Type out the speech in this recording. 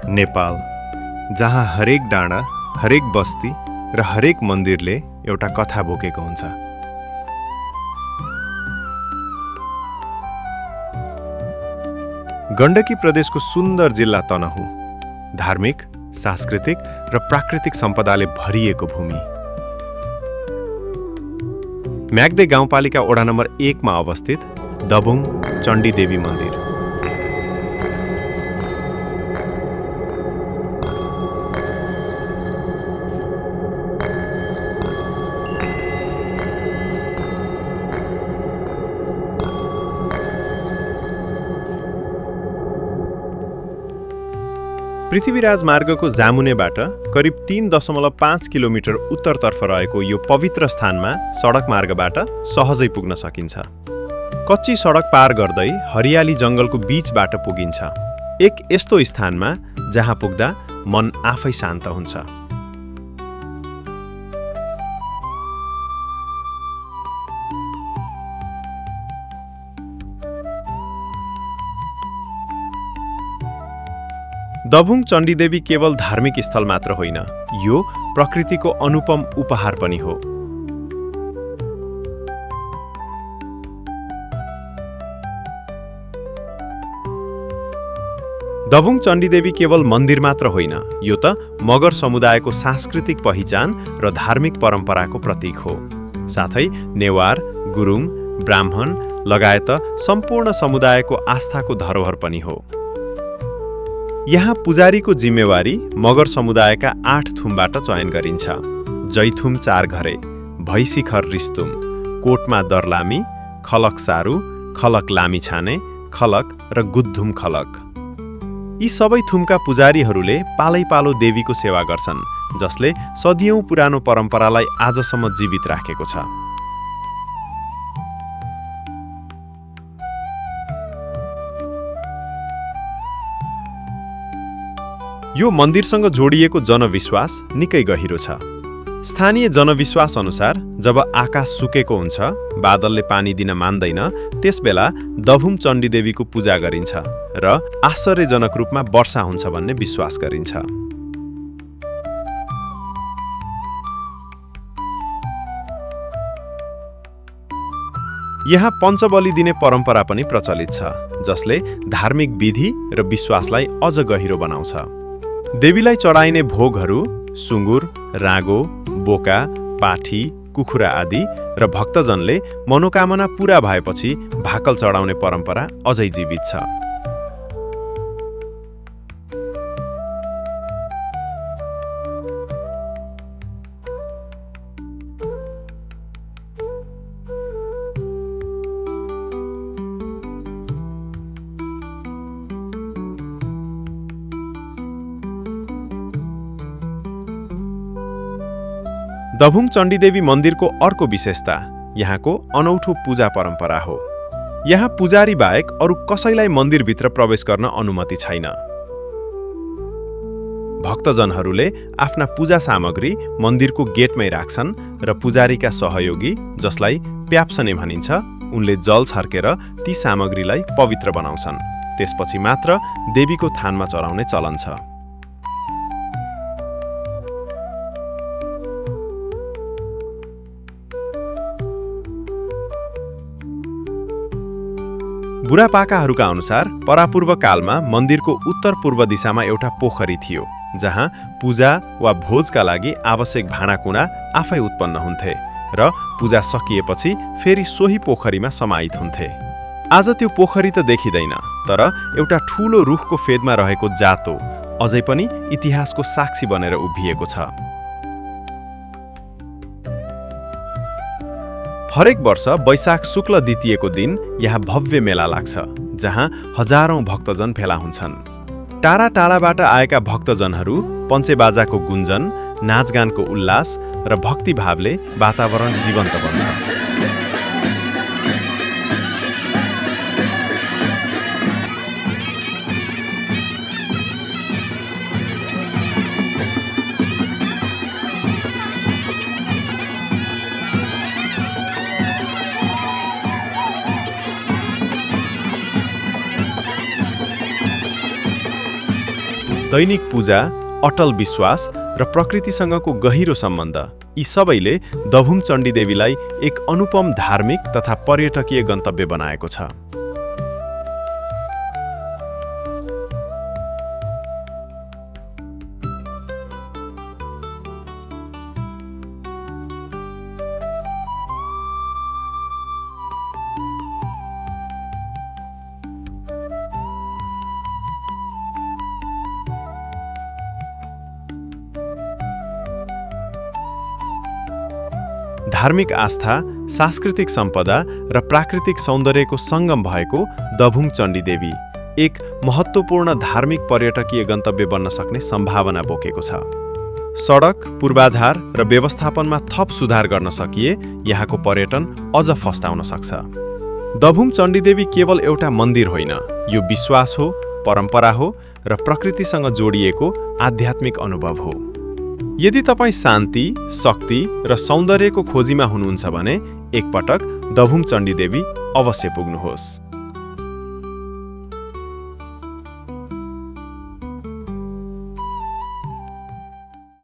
नेपाल, जहाँ हरेक डाँडा, हरेक बस्ती र हरेक मन्दिरले एउटा कथा बोकेको हुन्छ। गण्डकी प्रदेशको सुन्दर जिल्ला तनहुँ धार्मिक, सांस्कृतिक र प्राकृतिक सम्पदाले भरिएको भूमि। म्याग्दे गाउँपालिका वडा नम्बर 1 मा अवस्थित दबुङ चण्डीदेवी मन्दिर। पृथ्वीराज मार्गको जामुनेबाट करिब 3.5 किलोमिटर उत्तरतर्फ रहेको यो पवित्र स्थानमा सडक मार्गबाट सहजै पुग्न सकिन्छ। कच्ची सडक पार गर्दै हरियाली जङ्गलको बीचबाट पुगिन्छ। एक यस्तो स्थानमा जहाँ पुग्दा मन आफै शान्त हुन्छ। दबुङ चण्डीदेवी केवल धार्मिक स्थल मात्र होइन, यो प्रकृतिको अनुपम उपहार पनि हो। दबुङ चण्डीदेवी केवल मन्दिर मात्र होइन, यो त मगर समुदायको सांस्कृतिक पहिचान र धार्मिक परम्पराको प्रतीक हो। साथै नेवार, गुरुङ, ब्राह्मण लगायत सम्पूर्ण समुदायको आस्थाको धरोहर पनि हो। यहाँ पुजारीको जिम्मेवारी मगर समुदायका 8 थुमबाट चयन गरिन्छ। जैथुम 4 घरे, भैसीखर रिस्तुम, कोटमा दर्लामी, खलक सारू, खलक लामी छाने, खलक र गुद्धुम खलक। यी सबै थुमका पुजारीहरूले पालैपालो देवीको सेवा गर्छन्, जसले सदियौं पुरानो परम्परालाई आजसम्म जीवित राखेको छ। यो मन्दिरसँग जोडिएको जनविश्वास निकै गहिरो छ। स्थानीय जनविश्वास अनुसार जब आकाश सुकेको हुन्छ, बादलले पानी दिन मान्दैन, त्यसबेला दबुङ चण्डीदेवीको पूजा गरिन्छ र आश्चर्यजनक रूपमा वर्षा हुन्छ भन्ने विश्वास गरिन्छ। यहाँ पञ्चबली दिने परम्परा पनि प्रचलित छ, जसले धार्मिक विधि र विश्वासलाई अझ गहिरो बनाउँछ। देवीलाई चढाइने भोगहरू सुँगुर, राँगो, बोका, पाठी, कुखुरा आदि र भक्तजनले मनोकामना पूरा भएपछि भाकल चढाउने परम्परा अझै जीवित छ। दबुङ चण्डीदेवी मन्दिरको अर्को विशेषता यहाँको अनौठो पूजा परम्परा हो। यहाँ पुजारी बाहेक अरू कसैलाई मन्दिरभित्र प्रवेश गर्न अनुमति छैन। भक्तजनहरूले आफ्ना पूजा सामग्री मन्दिरको गेटमै राख्छन् र पुजारीका सहयोगी, जसलाई प्याप्सने भनिन्छ, उनले जल छर्केर ती सामग्रीलाई पवित्र बनाउँछन्। त्यसपछि मात्र देवीको थानमा चढाउने चलन छ। बुढापाकाहरूका अनुसार परापूर्व कालमा मन्दिरको उत्तर पूर्व दिशामा एउटा पोखरी थियो, जहाँ पूजा वा भोजका लागि आवश्यक भाँडाकुँडा आफै उत्पन्न हुन्थे र पूजा सकिएपछि फेरि सोही पोखरीमा समाहित हुन्थे। आज त्यो पोखरी त देखिँदैन, तर एउटा ठूलो रुखको फेदमा रहेको जातो अझै पनि इतिहासको साक्षी बनेर उभिएको छ। हरेक वर्ष वैशाख शुक्ल द्वितीयको दिन यहाँ भव्य मेला लाग्छ, जहाँ हजारौं भक्तजन भेला हुन्छन्। टाढा टाढाबाट आएका भक्तजनहरू पञ्चेबाजाको गुन्जन, नाचगानको उल्लास र भक्तिभावले वातावरण जीवन्त बन्छ। दैनिक पूजा, अटल विश्वास र प्रकृतिसँगको गहिरो सम्बन्ध यी सबैले दभुङ चण्डीदेवीलाई एक अनुपम धार्मिक तथा पर्यटकीय गन्तव्य बनाएको छ। धार्मिक आस्था, सांस्कृतिक सम्पदा र प्राकृतिक सौन्दर्यको सङ्गम भएको दभुङ चण्डीदेवी एक महत्त्वपूर्ण धार्मिक पर्यटकीय गन्तव्य बन्न सक्ने सम्भावना बोकेको छ। सडक, पूर्वाधार र व्यवस्थापनमा थप सुधार गर्न सकिए यहाँको पर्यटन अझ फस्टाउन सक्छ। दभुङ चण्डीदेवी केवल एउटा मन्दिर होइन, यो विश्वास हो, परम्परा हो र प्रकृतिसँग जोडिएको आध्यात्मिक अनुभव हो। यदि तपाईँ शान्ति, शक्ति र सौन्दर्यको खोजीमा हुनुहुन्छ भने एकपटक दभुङ चण्डीदेवी अवश्य पुग्नुहोस्।